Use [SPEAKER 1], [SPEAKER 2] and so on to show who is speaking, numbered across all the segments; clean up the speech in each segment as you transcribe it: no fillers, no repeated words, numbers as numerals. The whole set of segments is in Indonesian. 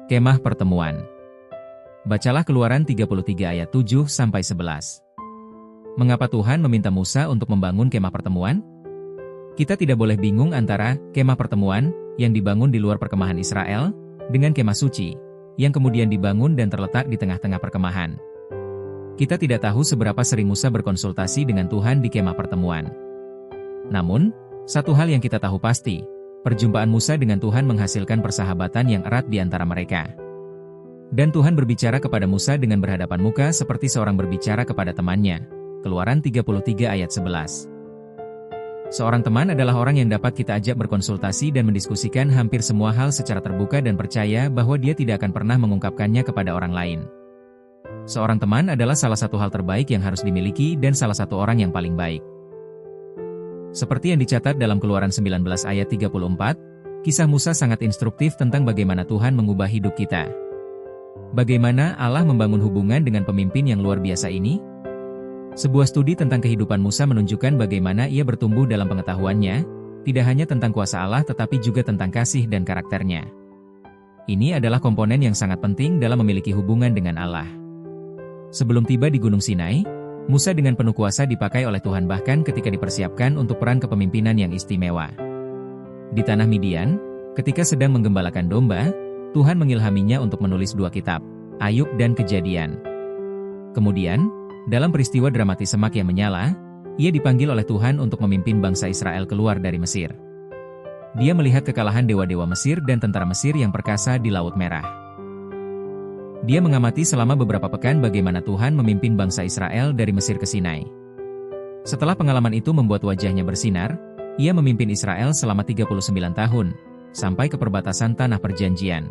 [SPEAKER 1] Kemah pertemuan. Bacalah Keluaran 33 ayat 7-11. Mengapa Tuhan meminta Musa untuk membangun kemah pertemuan? Kita tidak boleh bingung antara kemah pertemuan yang dibangun di luar perkemahan Israel dengan kemah suci yang kemudian dibangun dan terletak di tengah-tengah perkemahan. Kita tidak tahu seberapa sering Musa berkonsultasi dengan Tuhan di kemah pertemuan. Namun, satu hal yang kita tahu pasti, perjumpaan Musa dengan Tuhan menghasilkan persahabatan yang erat di antara mereka. Dan Tuhan berbicara kepada Musa dengan berhadapan muka seperti seorang berbicara kepada temannya. Keluaran 33 ayat 11. Seorang teman adalah orang yang dapat kita ajak berkonsultasi dan mendiskusikan hampir semua hal secara terbuka dan percaya bahwa dia tidak akan pernah mengungkapkannya kepada orang lain. Seorang teman adalah salah satu hal terbaik yang harus dimiliki dan salah satu orang yang paling baik. Seperti yang dicatat dalam Keluaran 19 ayat 34, kisah Musa sangat instruktif tentang bagaimana Tuhan mengubah hidup kita. Bagaimana Allah membangun hubungan dengan pemimpin yang luar biasa ini? Sebuah studi tentang kehidupan Musa menunjukkan bagaimana ia bertumbuh dalam pengetahuannya, tidak hanya tentang kuasa Allah tetapi juga tentang kasih dan karakternya. Ini adalah komponen yang sangat penting dalam memiliki hubungan dengan Allah. Sebelum tiba di Gunung Sinai, Musa dengan penuh kuasa dipakai oleh Tuhan bahkan ketika dipersiapkan untuk peran kepemimpinan yang istimewa. Di tanah Midian, ketika sedang menggembalakan domba, Tuhan mengilhaminya untuk menulis 2 kitab, Ayub dan Kejadian. Kemudian, dalam peristiwa dramatis semak yang menyala, ia dipanggil oleh Tuhan untuk memimpin bangsa Israel keluar dari Mesir. Dia melihat kekalahan dewa-dewa Mesir dan tentara Mesir yang perkasa di Laut Merah. Dia mengamati selama beberapa pekan bagaimana Tuhan memimpin bangsa Israel dari Mesir ke Sinai. Setelah pengalaman itu membuat wajahnya bersinar, ia memimpin Israel selama 39 tahun, sampai ke perbatasan Tanah Perjanjian.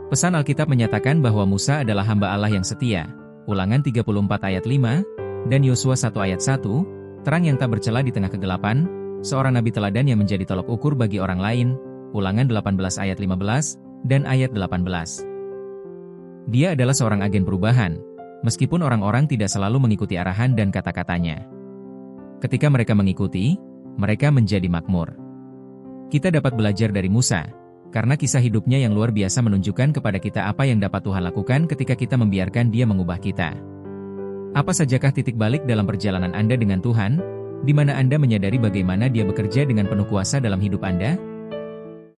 [SPEAKER 1] Pesan Alkitab menyatakan bahwa Musa adalah hamba Allah yang setia, Ulangan 34 ayat 5, dan Yosua 1 ayat 1, terang yang tak bercela di tengah kegelapan, seorang nabi teladan yang menjadi tolok ukur bagi orang lain, Ulangan 18 ayat 15, dan ayat 18. Dia adalah seorang agen perubahan, meskipun orang-orang tidak selalu mengikuti arahan dan kata-katanya. Ketika mereka mengikuti, mereka menjadi makmur. Kita dapat belajar dari Musa, karena kisah hidupnya yang luar biasa menunjukkan kepada kita apa yang dapat Tuhan lakukan ketika kita membiarkan Dia mengubah kita. Apa sajakah titik balik dalam perjalanan Anda dengan Tuhan, di mana Anda menyadari bagaimana Dia bekerja dengan penuh kuasa dalam hidup Anda?